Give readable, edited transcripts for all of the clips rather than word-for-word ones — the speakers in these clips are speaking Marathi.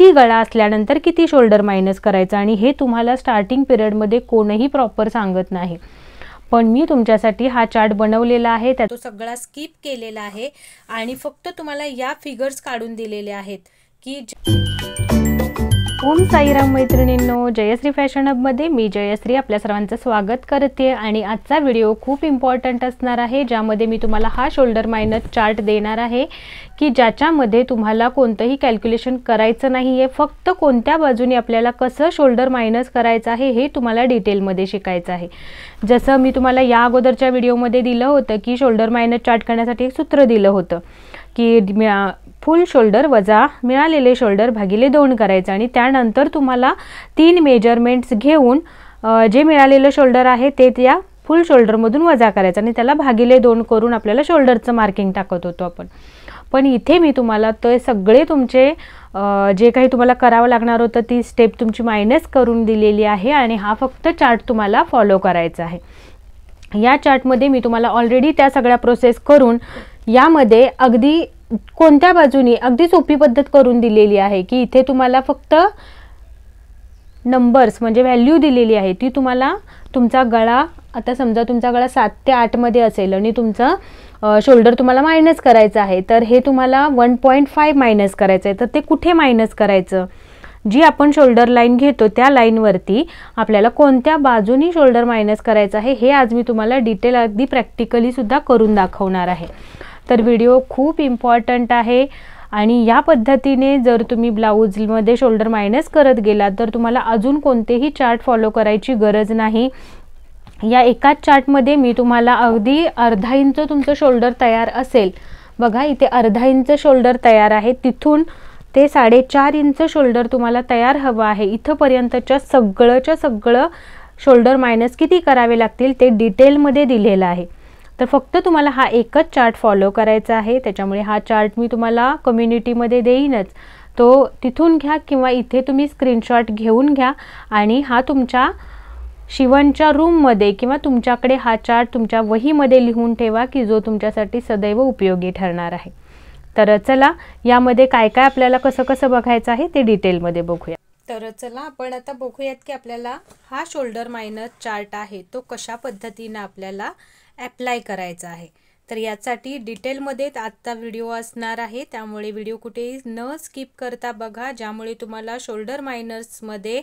किती गळा असल्यानंतर किती शोल्डर मायनस करायचं, आणि हे तुम्हाला स्टार्टिंग पिरियडमध्ये कोणीही प्रॉपर सांगत नाही. पण मी तुमच्यासाठी हा चार्ट बनवलेला आहे, तो सगळा स्किप केलेला आहे आणि फक्त तुम्हाला या फिगर्स काढून दिलेले आहेत की ओम साईराम मैत्रिणींनो, जयश्री फॅशन हबमध्ये मी जयश्री आपल्या सर्वांचं स्वागत करते. आणि आजचा व्हिडिओ खूप इम्पॉर्टंट असणार आहे, ज्यामध्ये मी तुम्हाला हा शोल्डर मायनस चार्ट देणार आहे की ज्याच्यामध्ये तुम्हाला कोणतंही कॅल्क्युलेशन करायचं नाही आहे, फक्त कोणत्या बाजूने आपल्याला कसं शोल्डर मायनस करायचं आहे हे तुम्हाला डिटेलमध्ये शिकायचं आहे. जसं मी तुम्हाला या अगोदरच्या व्हिडिओमध्ये दिलं होतं की शोल्डर मायनस चार्ट करण्यासाठी एक सूत्र दिलं होतं की फुल शोल्डर वजा मिळालेले शोल्डर भागिले 2 करायचं, आणि त्यानंतर तुम्हाला 3 मेजरमेंट्स घेऊन जे मिळालेलं शोल्डर आहे ते त्या फुल शोल्डरमधून वजा करायचं आणि त्याला भागिले 2 करून आपल्याला शोल्डरचं मार्किंग टाकत होतो आपण. पण इथे मी तुम्हाला ते सगळे तुमचे जे काही तुम्हाला करावं लागणार होतं ती स्टेप तुमची मायनस करून दिलेली आहे, आणि हा फक्त चार्ट तुम्हाला फॉलो करायचा आहे. या चार्टमध्ये मी तुम्हाला ऑलरेडी त्या सगळ्या प्रोसेस करून यामध्ये अगदी कोणत्या बाजूनी अगदी सोपी पद्धत करून दिलेली आहे की इथे तुम्हाला फक्त नंबर्स म्हणजे व्हॅल्यू दिलेली आहे, ती तुम्हाला तुमचा गळा, आता समजा तुमचा गळा 7 ते 8 मध्ये असेल आणि तुमचा शोल्डर तुम्हाला मायनस करायचं आहे, तर हे तुम्हाला 1.5 मायनस करायचं आहे. तर ते कुठे मायनस करायचं, जी आपण शोल्डर लाईन घेतो त्या लाईनवरती आपल्याला कोणत्या बाजूनी शोल्डर मायनस करायचं आहे हे आज मी तुम्हाला डिटेल अगदी प्रॅक्टिकली सुद्धा करून दाखवणार आहे. तर व्हिडिओ खूप इम्पॉर्टंट आहे, आणि या पद्धतीने जर तुम्ही ब्लाऊजमध्ये शोल्डर मायनस करत गेलात तर तुम्हाला अजून कोणतेही चार्ट फॉलो करायची गरज नाही. या एकाच चार्टमध्ये मी तुम्हाला अगदी अर्धा इंच तुमचं शोल्डर तयार असेल, बघा इथे अर्धा इंच शोल्डर तयार आहे, तिथून ते 4.5 इंच शोल्डर तुम्हाला तयार हवं आहे, इथंपर्यंतच्या सगळं शोल्डर मायनस किती करावे लागतील ते डिटेलमध्ये दिलेलं आहे. तर फक्त तुम्हाला हा एकच चार्ट फॉलो करायचा आहे. त्याच्यामुळे हा चार्ट मी तुम्हाला कम्युनिटीमध्ये देईनच, तो तिथून घ्या किंवा इथे तुम्ही स्क्रीनशॉट घेऊन घ्या आणि हा तुमच्या शिवणच्या रूममध्ये किंवा तुमच्याकडे हा चार्ट तुमच्या वहीमध्ये लिहून ठेवा की जो तुमच्यासाठी सदैव उपयोगी ठरणार आहे. तर चला यामध्ये काय काय आपल्याला कसं बघायचं आहे ते डिटेलमध्ये बघूया. तर चला आपण आता बघूयात की आपल्याला हा शोल्डर मायनस चार्ट आहे तो कशा पद्धतीने आपल्याला अप्लाय करायचा आहे. तर यासाठी डिटेलमध्ये आजचा व्हिडिओ असणार आहे, त्यामुळे व्हिडिओ कुठेही न स्किप करता बघा, ज्यामुळे तुम्हाला शोल्डर मायनसमध्ये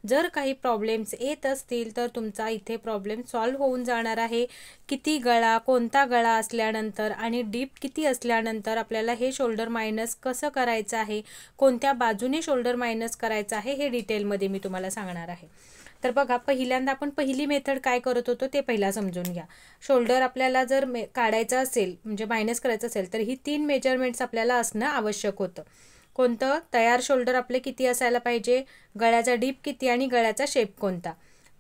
जर काही प्रॉब्लेम्स येत असतील तर तुमचा इथे प्रॉब्लेम सॉल्व्ह होऊन जाणार आहे. किती गळा, कोणता गळा असल्यानंतर आणि डीप किती असल्यानंतर आपल्याला हे शोल्डर मायनस कसं करायचं आहे, कोणत्या बाजूने शोल्डर मायनस करायचं आहे हे डिटेलमध्ये मी तुम्हाला सांगणार आहे. तर बघा, पहिल्यांदा आपण पहिली मेथड काय करत होतो ते पहिला समजून घ्या. शोल्डर आपल्याला जर काढायचं असेल म्हणजे मायनस करायचं असेल तर ही 3 मेजरमेंट्स आपल्याला असणं आवश्यक होतं. कोणतं, तयार शोल्डर आपले किती असायला पाहिजे, गळ्याचा डीप किती आणि गळ्याचा शेप कोणता.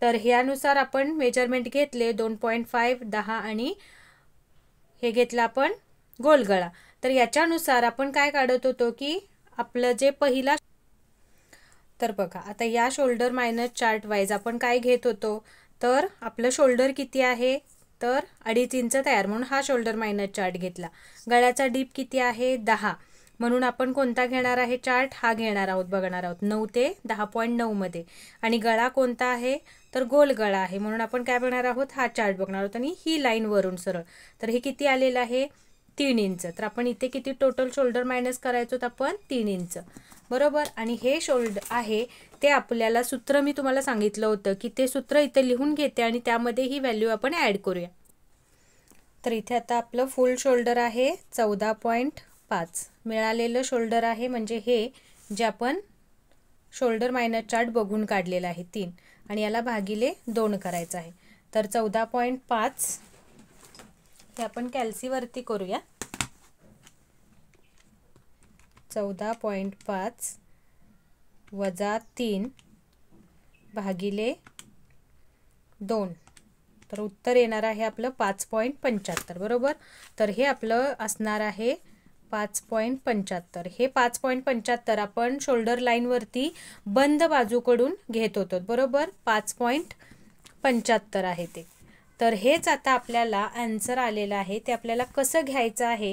तर ह्यानुसार आपण मेजरमेंट घेतले 2.5, 10 आणि हे घेतलं आपण गोल गळा. तर याच्यानुसार आपण काय काढत होतो की आपलं जे पहिला, तर बघा आता या शोल्डर मायनस चार्ट वाईज आपण काय घेत होतो, तर आपलं शोल्डर किती आहे, तर 2.5 इंच तयार म्हणून हा शोल्डर मायनस चार्ट घेतला. गळ्याचा डीप किती आहे, 10, म्हणून आपण कोणता घेणार आहे चार्ट, हा घेणार आहोत, बघणार आहोत 9 ते 10.9 मध्ये. आणि गळा कोणता आहे, तर गोल गळा आहे, म्हणून आपण काय बघणार आहोत, हा चार्ट बघणार आहोत. आणि ही लाईन वरून सरळ, तर हे किती आलेलं आहे, 3 इंच. तर आपण इथे किती टोटल शोल्डर मायनस करायचो, तर आपण 3 इंच बरोबर. आणि हे शोल्डर आहे ते आपल्याला सूत्र मी तुम्हाला सांगितलं होतं की ते सूत्र इथे लिहून घेते आणि त्यामध्ये ही व्हॅल्यू आपण ॲड करूया. तर इथे आता आपलं फुल शोल्डर आहे 14.5 मिळालेलं शोल्डर आहे, म्हणजे हे जे आपण शोल्डर मायनस चार्ट बघून काढलेलं आहे 3, आणि याला भागिले 2 करायचं आहे. तर 14.5 हे आपण कॅल्सीवरती करूया. 14.5 वजा 3 भागिले 2, तर उत्तर येणार आहे आपलं 5.75 बरोबर. तर हे आपलं असणार आहे 5.75. हे 5.75 आपण शोल्डर लाईनवरती बंद बाजूकडून घेत होतो बरोबर. 5.75 आहे ते. तर हेच आता आपल्याला आन्सर आलेलं आहे, ते आपल्याला कसं घ्यायचं आहे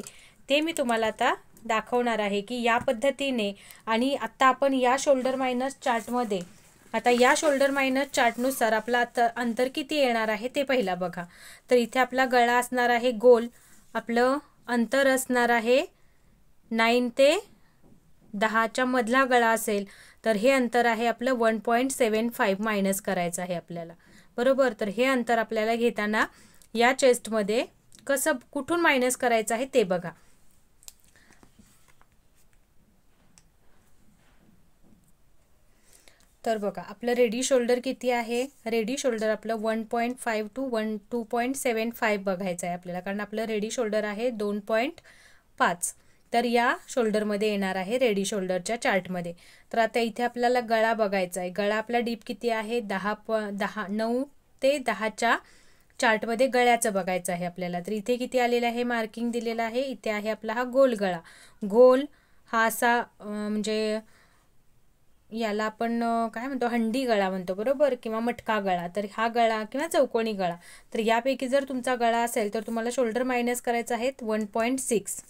ते मी तुम्हाला आता दाखवणार आहे की या पद्धतीने, आणि आता आपण या शोल्डर मायनस चार्टमध्ये, आता या शोल्डर मायनस चार्टनुसार आपला अंतर किती येणार आहे ते पहिला बघा. तर इथे आपला गळा असणार आहे गोल, आपलं अंतर असणार आहे 9 ते 10च्या मधला गळा असेल तर हे अंतर आहे आपलं 1.75 मायनस करायचं आहे आपल्याला, बरोबर. तर हे अंतर आपल्याला घेताना या चेस्टमध्ये कसं कुठून मायनस करायचं आहे ते बघा. तर बघा आपलं रेडी शोल्डर किती आहे, रेडी शोल्डर आपलं 1.5 टू 2.75 बघायचं आहे आपल्याला, कारण आपलं रेडी शोल्डर आहे 2.5. तर या शोल्डरमध्ये येणार आहे रेडी शोल्डरच्या चार्टमध्ये. तर आता इथे आपल्याला गळा बघायचा आहे. गळा आपला डीप किती आहे 9 ते 10च्या चार्टमध्ये गळ्याचं बघायचं आहे आपल्याला. तर इथे किती आलेलं आहे, मार्किंग दिलेलं आहे. इथे आहे आपला हा गोल गळा. गोल हा असा म्हणजे याला आपण काय म्हणतो, हंडी गळा म्हणतो, बरोबर, किंवा मटका गळा. तर हा गळा किंवा चौकोनी गळा. तर यापैकी जर तुमचा गळा असेल तर तुम्हाला शोल्डर मायनस करायचं आहे 1.6.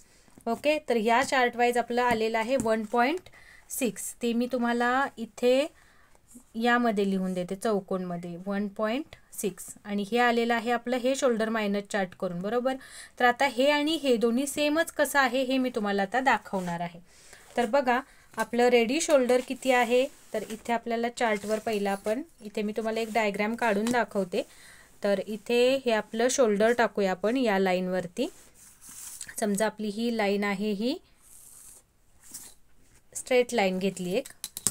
ओके. तर या चार्ट वाईज आपलं आलेलं आहे 1.6. ते मी तुम्हाला इथे यामध्ये लिहून देते चौकोनमध्ये 1.6. आणि हे आलेलं आहे आपलं हे शोल्डर मायनस चार्ट करून, बरोबर. तर आता हे आणि हे दोन्ही सेमच कसं आहे हे मी तुम्हाला आता दाखवणार आहे. तर बघा आपलं रेडी शोल्डर किती आहे. तर इथे आपल्याला चार्टवर पहिला आपण इथे मी तुम्हाला एक डायग्राम काढून दाखवते. तर इथे हे आपलं शोल्डर टाकूया आपण या लाईनवरती. समजा आपली ही लाईन आहे, ही स्ट्रेट लाईन घेतली एक.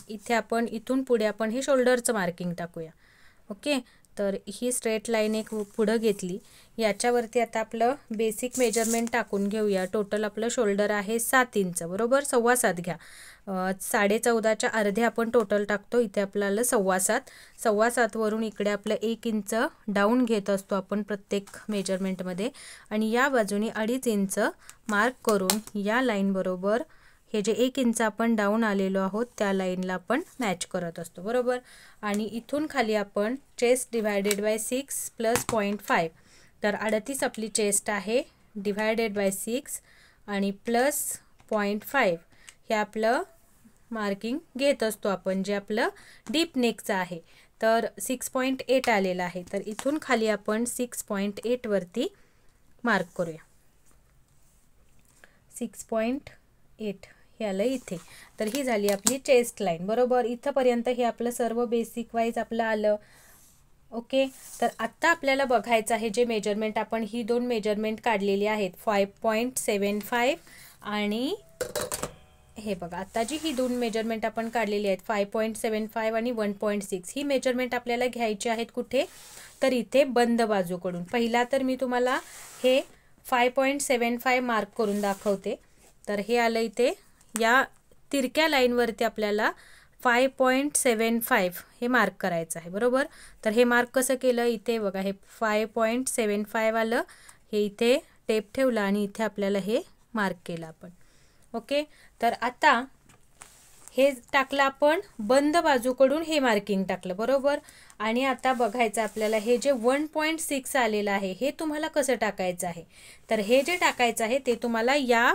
इथे आपण इथून पुढे आपण हे शोल्डरचं मार्किंग टाकूया. ओके. तर ही स्ट्रेट लाईन एक पुढं घेतली. याच्यावरती आता आपलं बेसिक मेजरमेंट टाकून घेऊया. टोटल आपलं शोल्डर आहे 7 इंच, बरोबर. 7.25 घ्या. 14.5च्या अर्धे आपण टोटल टाकतो. इथे आपल्याला 7.25. 7.25 वरून इकडे आपलं 1 इंच डाऊन घेत असतो आपण प्रत्येक मेजरमेंटमध्ये. आणि या बाजूने 2.5 इंच मार्क करून या लाईन बरोबर हे जे 1 इंच आपण डाऊन आलेलो आहोत त्या लाईनला आपण मॅच करत असतो, बरोबर. आणि इथून खाली आपण चेस्ट डिवायडेड बाय 6 प्लस 0.5. तर 38 आपली चेस्ट आहे, डिवायडेड बाय 6 आणि प्लस 0.5 हे आपलं मार्किंग घेत असतो आपण, जे आपलं डीप नेकचं आहे. तर 6.8 आलेलं आहे. तर इथून खाली आपण 6.8 वरती मार्क करूया. 6.8 हे आलं इथे. तर ही झाली आपली चेस्ट लाईन, बरोबर. इथंपर्यंत हे आपलं सर्व बेसिक वाईज आपलं आलं. ओके. तर आत्ता आपल्याला बघायचं आहे जे मेजरमेंट आपण ही दोन मेजरमेंट काढलेली आहेत 5.75 आणि हे बघा आता जी ही दोन मेजरमेंट आपण काढलेली आहेत 5.75 आणि 1.6 ही मेजरमेंट आपल्याला घ्यायची आहेत कुठे, तर इथे बंद बाजूकडून. पहिला तर मी तुम्हाला हे 5.75 मार्क करून दाखवते. तर हे आलं इथे या तिरक्या लाईनवरती आपल्याला 5.75 हे मार्क करायचं आहे, बरोबर. तर हे मार्क कसं केलं, इथे बघा हे 5.75 आलं, हे इथे टेप ठेवला आणि इथे आपल्याला हे मार्क केलं आपण. ओके. तर आता हे टाकलं आपण बंद बाजूकडून हे मार्किंग टाकलं, बरोबर. आणि आता बघायचं आपल्याला हे जे 1.6 आलेलं आहे हे तुम्हाला कसं टाकायचं आहे. तर हे जे टाकायचं आहे ते तुम्हाला या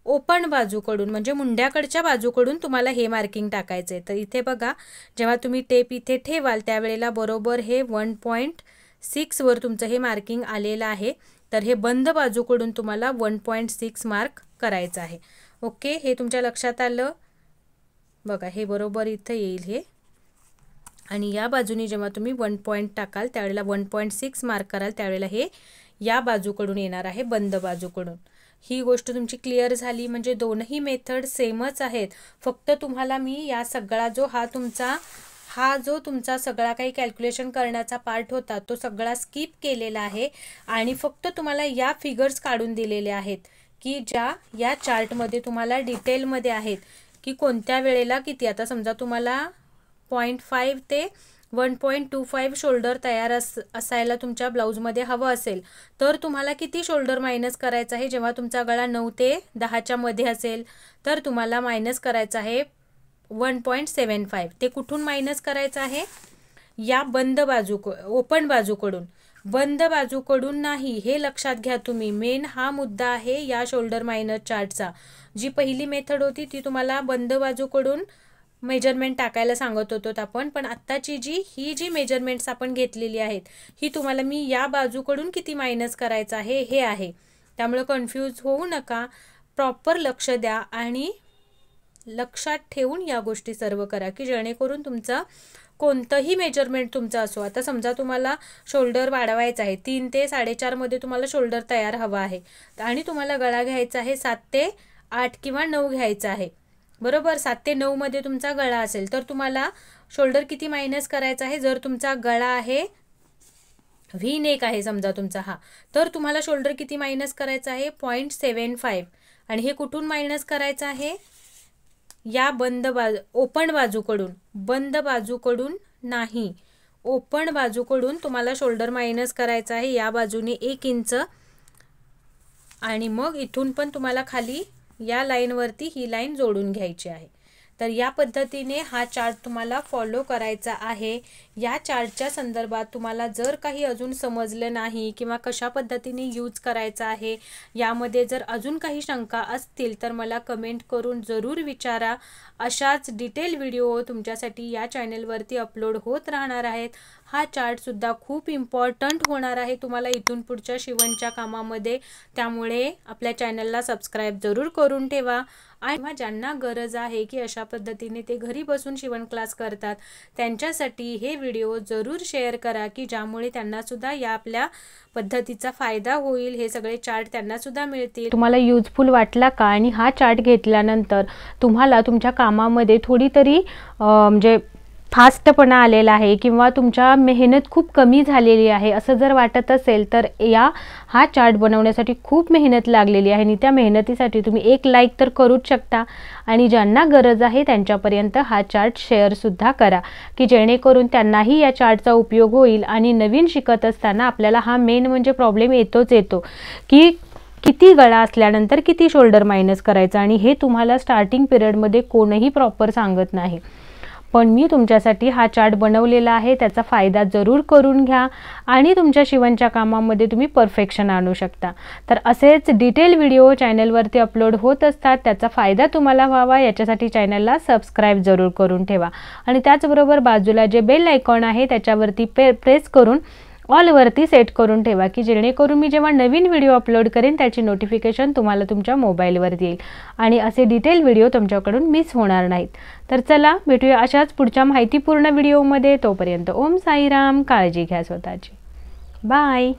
ओपन बाजूकडून म्हणजे मुंड्याकडच्या बाजूकडून तुम्हाला हे मार्किंग टाकायचं आहे. तर इथे बघा जेव्हा तुम्ही टेप इथे ठेवाल त्यावेळेला बरोबर हे 1.6 वर तुमचं हे मार्किंग आलेलं आहे. तर हे बंद बाजूकडून तुम्हाला 1.6 मार्क करायचं आहे. ओके. हे तुमच्या लक्षात आलं. बघा हे बरोबर इथं येईल हे. आणि या बाजूनी जेव्हा तुम्ही 1 पॉईंट टाकाल त्यावेळेला 1.6 मार्क कराल त्यावेळेला हे या बाजूकडून येणार आहे बंद बाजूकडून. ही गोष्ट तुमची क्लिअर झाली. म्हणजे दोनही मेथड सेमच आहेत. फक्त तुम्हाला मी या सगळा जो तुमचा सगळा काही कॅल्क्युलेशन करण्याचा पार्ट होता तो सगळा स्किप केलेला आहे आणि फक्त तुम्हाला या फिगर्स काढून दिलेले आहेत की ज्या या चार्टमध्ये तुम्हाला डिटेलमध्ये आहेत की कोणत्या वेळेला किती. आता समजा तुम्हाला 0.5 ते 1.25 शोल्डर तयार असायला तुमच्या ब्लाऊजमध्ये हवं असेल तर तुम्हाला किती शोल्डर मायनस करायचं आहे. जेव्हा तुमचा गळा 9 ते 10च्या मध्ये असेल तर तुम्हाला मायनस करायचं आहे 1.75. ते कुठून मायनस करायचं आहे, या बंद बाजू ओपन बाजूकडून. बंद बाजूकडून नाही, हे लक्षात घ्या तुम्ही. मेन हा मुद्दा आहे या शोल्डर मायनस चार्टचा. जी पहिली मेथड होती ती तुम्हाला बंद बाजूकडून मेजरमेंट टाकायला सांगत होतो आपण, पण आत्ताची ही जी मेजरमेंट्स आपण घेतलेली आहेत ही तुम्हाला मी या बाजूकडून किती मायनस करायचं आहे हे आहे. त्यामुळे कन्फ्यूज होऊ नका, प्रॉपर लक्ष द्या आणि लक्षात ठेवून या गोष्टी सर्व करा, की जेणेकरून तुमचं कोणतंही मेजरमेंट तुमचं असो. आता समजा तुम्हाला शोल्डर वाढवायचा आहे, 3 ते 4.5 मध्ये तुम्हाला शोल्डर तयार हवा आहे आणि तुम्हाला गळा घ्यायचा आहे 7 ते 8 किंवा 9 घ्यायचा आहे, बरोबर. 7 ते 9 मध्ये तुमचा गळा असेल तर तुम्हाला शोल्डर किती मायनस करायचा आहे. जर तुमचा गळा आहे व्ही नेक आहे समजा तुमचा हा, तर तुम्हाला शोल्डर किती मायनस करायचा आहे 0.75. आणि हे कुठून मायनस करायचं आहे, या ओपन बाजूकडून, बंद बाजूकडून नाही, ओपन बाजूकडून तुम्हाला शोल्डर मायनस करायचा आहे या बाजूने 1 इंच. आणि मग इथून पण तुम्हाला खाली या लाईनवरती ही लाईन जोडून घ्यायची आहे. तर या पद्धतीने हा चार्ट तुम्हाला फॉलो करायचा आहे. या चार्टच्या संदर्भात तुम्हाला जर काही अजून समजलं नाही किंवा कशा पद्धतीने यूज करायचा आहे, यामध्ये जर अजून काही शंका असतील तर मला कमेंट करून जरूर विचारा. अशाच डिटेल व्हिडिओ तुमच्यासाठी या चॅनलवरती अपलोड होत राहणार आहेत. हा चार्टसुद्धा खूप इम्पॉर्टंट होणार आहे तुम्हाला इथून पुढच्या शिवणच्या कामामध्ये. त्यामुळे आपल्या चॅनलला सबस्क्राईब जरूर करून ठेवा. आणि ज्यांना गरज आहे की अशा पद्धतीने ते घरी बसून शिवण क्लास करतात, त्यांच्यासाठी हे व्हिडिओ जरूर शेअर करा, की ज्यामुळे त्यांनासुद्धा या आपल्या पद्धतीचा फायदा होईल. हे सगळे चार्ट त्यांनासुद्धा मिळतील. तुम्हाला युजफुल वाटला का? आणि हा चार्ट घेतल्यानंतर तुम्हाला तुमच्या कामामध्ये थोडी तरी म्हणजे फास्टपणा आलेला आहे किंवा तुमच्या मेहनत खूप कमी झालेली आहे असं जर वाटत असेल तर हा चार्ट बनवण्यासाठी खूप मेहनत लागलेली आहे आणि त्या मेहनतीसाठी तुम्ही एक लाईक तर करूच शकता. आणि ज्यांना गरज आहे त्यांच्यापर्यंत हा चार्ट शेअरसुद्धा करा, की जेणेकरून त्यांनाही या चार्टचा उपयोग होईल. आणि नवीन शिकत असताना आपल्याला हा मेन म्हणजे प्रॉब्लेम येतो की किती गळा असल्यानंतर किती शोल्डर मायनस करायचं, आणि हे तुम्हाला स्टार्टिंग पिरियडमध्ये कोणीही प्रॉपर सांगत नाही. पण मी तुमच्यासाठी हा चार्ट बनवलेला आहे, त्याचा फायदा जरूर करून घ्या आणि तुमच्या शिवणच्या कामामध्ये तुम्ही परफेक्शन आणू शकता. तर असेच डिटेल व्हिडिओ चॅनलवरती अपलोड होत असतात, त्याचा फायदा तुम्हाला व्हावा याच्यासाठी चॅनलला सबस्क्राईब जरूर करून ठेवा. आणि त्याचबरोबर बाजूला जे बेल आयकॉन आहे त्याच्यावरती प्रेस करून ऑलवरती सेट करून ठेवा, की जेणेकरून मी जेव्हा नवीन व्हिडिओ अपलोड करेन त्याची नोटिफिकेशन तुम्हाला तुमच्या मोबाईलवरती येईल आणि असे डिटेल व्हिडिओ तुमच्याकडून मिस होणार नाहीत. तर चला भेटूया अशाच पुढच्या माहितीपूर्ण व्हिडिओमध्ये. तोपर्यंत ओम साईराम. काळजी घ्या स्वतःची. बाय.